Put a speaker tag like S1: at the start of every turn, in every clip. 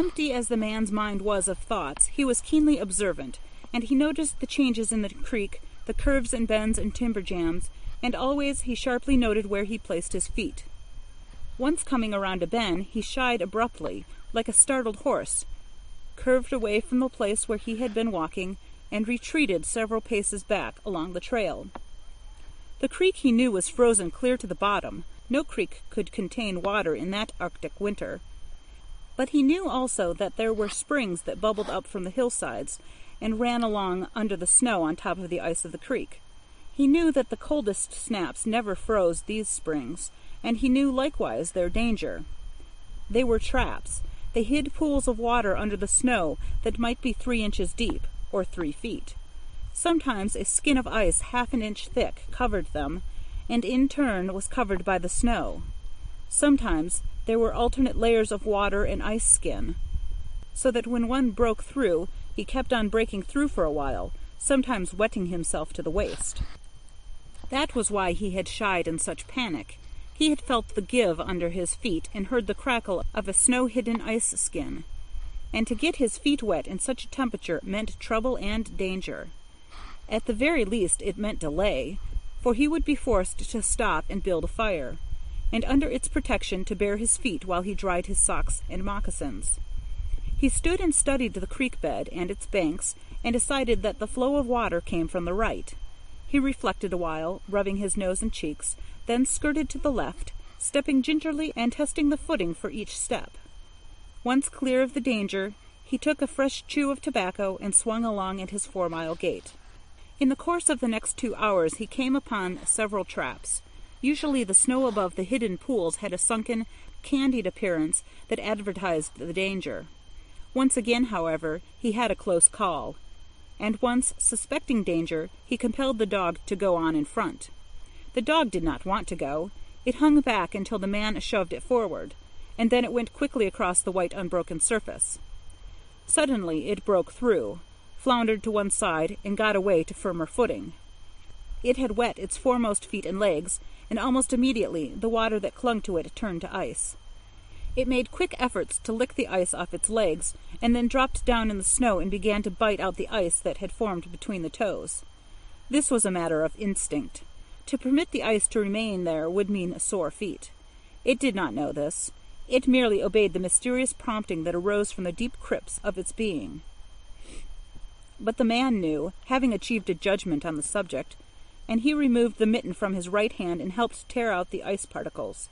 S1: Empty as the man's mind was of thoughts, he was keenly observant, and he noticed the changes in the creek, the curves and bends and timber jams, and always he sharply noted where he placed his feet. Once coming around a bend, he shied abruptly, like a startled horse, curved away from the place where he had been walking, and retreated several paces back along the trail. The creek he knew was frozen clear to the bottom. No creek could contain water in that Arctic winter. But he knew also that there were springs that bubbled up from the hillsides and ran along under the snow on top of the ice of the creek. He knew that the coldest snaps never froze these springs, and he knew likewise their danger. They were traps. They hid pools of water under the snow that might be 3 inches deep, or 3 feet. Sometimes a skin of ice half an inch thick covered them, and in turn was covered by the snow. Sometimes there were alternate layers of water and ice skin, so that when one broke through, he kept on breaking through for a while, sometimes wetting himself to the waist. That was why he had shied in such panic. He had felt the give under his feet and heard the crackle of a snow-hidden ice skin. And to get his feet wet in such a temperature meant trouble and danger. At the very least it meant delay, for he would be forced to stop and build a fire, and under its protection to bare his feet while he dried his socks and moccasins. He stood and studied the creek bed and its banks, and decided that the flow of water came from the right. He reflected a while, rubbing his nose and cheeks, then skirted to the left, stepping gingerly and testing the footing for each step. Once clear of the danger, he took a fresh chew of tobacco and swung along at his 4-mile gait. In the course of the next 2 hours he came upon several traps. Usually the snow above the hidden pools had a sunken, candied appearance that advertised the danger. Once again, however, he had a close call, and once, suspecting danger, he compelled the dog to go on in front. The dog did not want to go. It hung back until the man shoved it forward, and then it went quickly across the white unbroken surface. Suddenly it broke through, floundered to one side, and got away to firmer footing. It had wet its foremost feet and legs, and almost immediately the water that clung to it turned to ice. It made quick efforts to lick the ice off its legs, and then dropped down in the snow and began to bite out the ice that had formed between the toes. This was a matter of instinct. To permit the ice to remain there would mean sore feet. It did not know this. It merely obeyed the mysterious prompting that arose from the deep crypts of its being. But the man knew, having achieved a judgment on the subject, and he removed the mitten from his right hand and helped tear out the ice particles.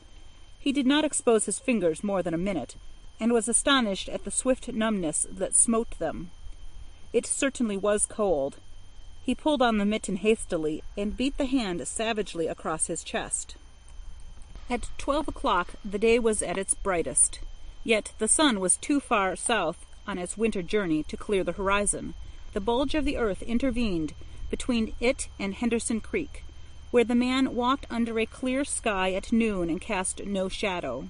S1: He did not expose his fingers more than a minute, and was astonished at the swift numbness that smote them. It certainly was cold. He pulled on the mitten hastily and beat the hand savagely across his chest. At 12 o'clock the day was at its brightest, yet the sun was too far south on its winter journey to clear the horizon. The bulge of the earth intervened between it and Henderson Creek, where the man walked under a clear sky at noon and cast no shadow.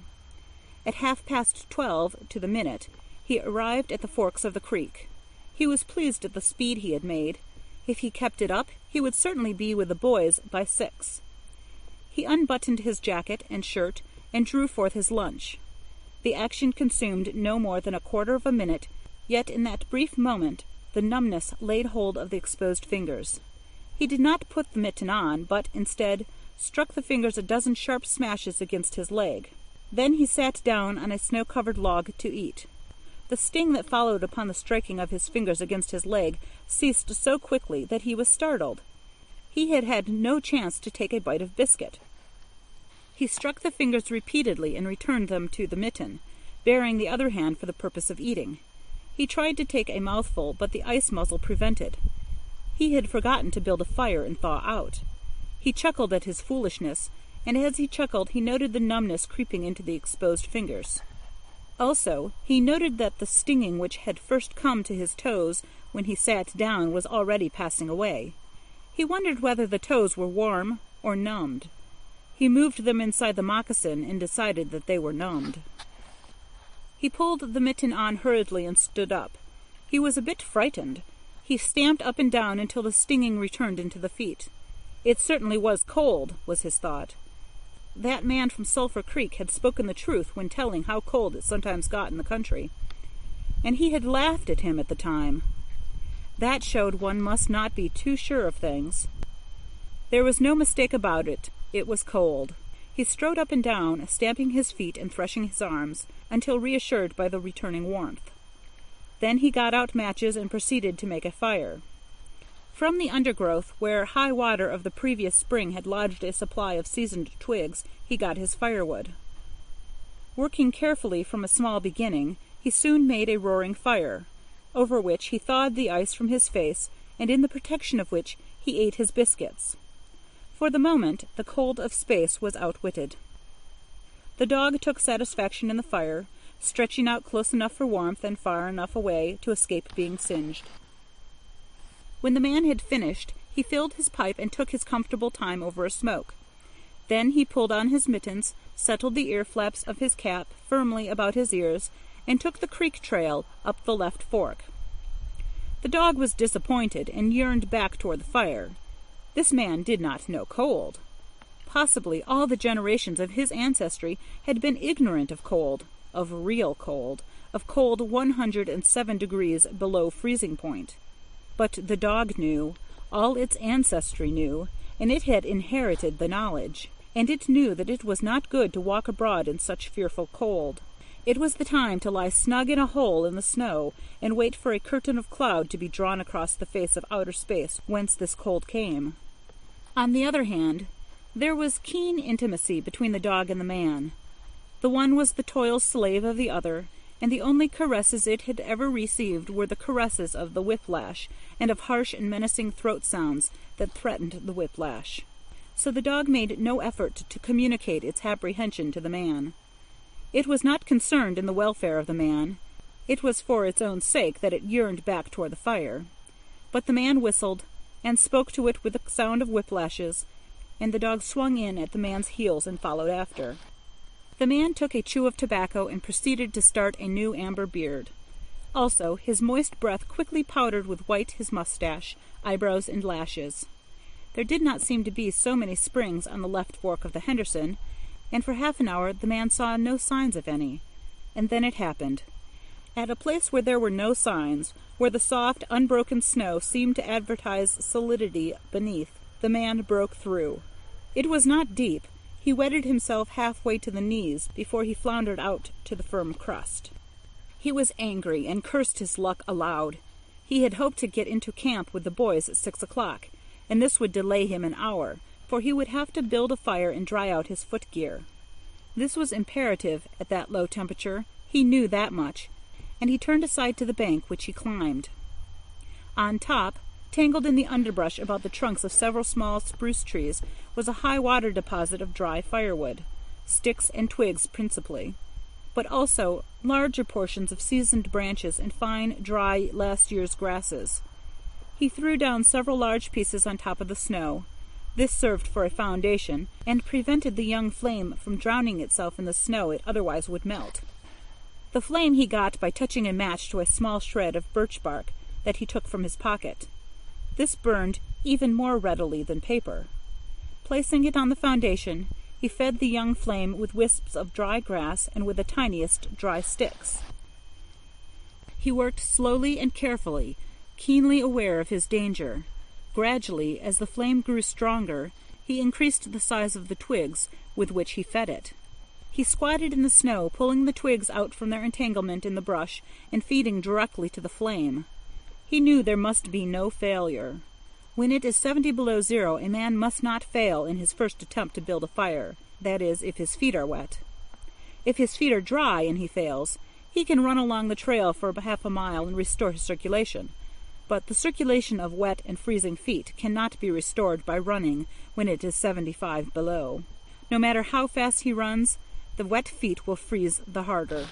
S1: At 12:30 to the minute, he arrived at the forks of the creek. He was pleased at the speed he had made. If he kept it up, he would certainly be with the boys by 6. He unbuttoned his jacket and shirt and drew forth his lunch. The action consumed no more than a quarter of a minute, yet in that brief moment the numbness laid hold of the exposed fingers. He did not put the mitten on, but, instead, struck the fingers a dozen sharp smashes against his leg. Then he sat down on a snow-covered log to eat. The sting that followed upon the striking of his fingers against his leg ceased so quickly that he was startled. He had had no chance to take a bite of biscuit. He struck the fingers repeatedly and returned them to the mitten, baring the other hand for the purpose of eating. He tried to take a mouthful, but the ice muzzle prevented. He had forgotten to build a fire and thaw out. He chuckled at his foolishness, and as he chuckled he noted the numbness creeping into the exposed fingers. Also, he noted that the stinging which had first come to his toes when he sat down was already passing away. He wondered whether the toes were warm or numbed. He moved them inside the moccasin and decided that they were numbed. He pulled the mitten on hurriedly and stood up. He was a bit frightened. He stamped up and down until the stinging returned into the feet. It certainly was cold, was his thought. That man from Sulphur Creek had spoken the truth when telling how cold it sometimes got in the country. and he had laughed at him at the time. That showed one must not be too sure of things. There was no mistake about it. It was cold. He strode up and down, stamping his feet and threshing his arms, until reassured by the returning warmth. Then he got out matches and proceeded to make a fire. From the undergrowth, where high water of the previous spring had lodged a supply of seasoned twigs, he got his firewood. Working carefully from a small beginning, he soon made a roaring fire, over which he thawed the ice from his face, and in the protection of which he ate his biscuits. For the moment, the cold of space was outwitted. The dog took satisfaction in the fire, stretching out close enough for warmth and far enough away to escape being singed. When the man had finished, he filled his pipe and took his comfortable time over a smoke. Then he pulled on his mittens, settled the ear flaps of his cap firmly about his ears, and took the creek trail up the left fork. The dog was disappointed and yearned back toward the fire. This man did not know cold. Possibly all the generations of his ancestry had been ignorant of cold, of real cold, of cold 107 degrees below freezing point. But the dog knew, all its ancestry knew, and it had inherited the knowledge, and it knew that it was not good to walk abroad in such fearful cold. It was the time to lie snug in a hole in the snow and wait for a curtain of cloud to be drawn across the face of outer space whence this cold came. On the other hand, there was keen intimacy between the dog and the man. The one was the toil slave of the other, and the only caresses it had ever received were the caresses of the whiplash, and of harsh and menacing throat sounds that threatened the whiplash. So the dog made no effort to communicate its apprehension to the man. It was not concerned in the welfare of the man. It was for its own sake that it yearned back toward the fire. But the man whistled, and spoke to it with the sound of whiplashes, and the dog swung in at the man's heels and followed after. The man took a chew of tobacco and proceeded to start a new amber beard. Also, his moist breath quickly powdered with white his mustache, eyebrows, and lashes. There did not seem to be so many springs on the left fork of the Henderson, and for half an hour the man saw no signs of any. And then it happened. At a place where there were no signs, where the soft, unbroken snow seemed to advertise solidity beneath, the man broke through. It was not deep. He wetted himself halfway to the knees before he floundered out to the firm crust. He was angry and cursed his luck aloud. He had hoped to get into camp with the boys at 6 o'clock, and this would delay him an hour, for he would have to build a fire and dry out his footgear. This was imperative at that low temperature. He knew that much, and he turned aside to the bank, which he climbed. On top, tangled in the underbrush about the trunks of several small spruce trees, was a high-water deposit of dry firewood, sticks and twigs principally, but also larger portions of seasoned branches and fine, dry, last year's grasses. He threw down several large pieces on top of the snow. This served for a foundation, and prevented the young flame from drowning itself in the snow it otherwise would melt. The flame he got by touching a match to a small shred of birch bark that he took from his pocket. This burned even more readily than paper. Placing it on the foundation, he fed the young flame with wisps of dry grass and with the tiniest dry sticks. He worked slowly and carefully, keenly aware of his danger. Gradually, as the flame grew stronger, he increased the size of the twigs with which he fed it. He squatted in the snow, pulling the twigs out from their entanglement in the brush and feeding directly to the flame. He knew there must be no failure. When it is 70 below zero, a man must not fail in his first attempt to build a fire, that is, if his feet are wet. If his feet are dry and he fails, he can run along the trail for half a mile and restore his circulation. But the circulation of wet and freezing feet cannot be restored by running when it is 75 below. No matter how fast he runs, the wet feet will freeze the harder.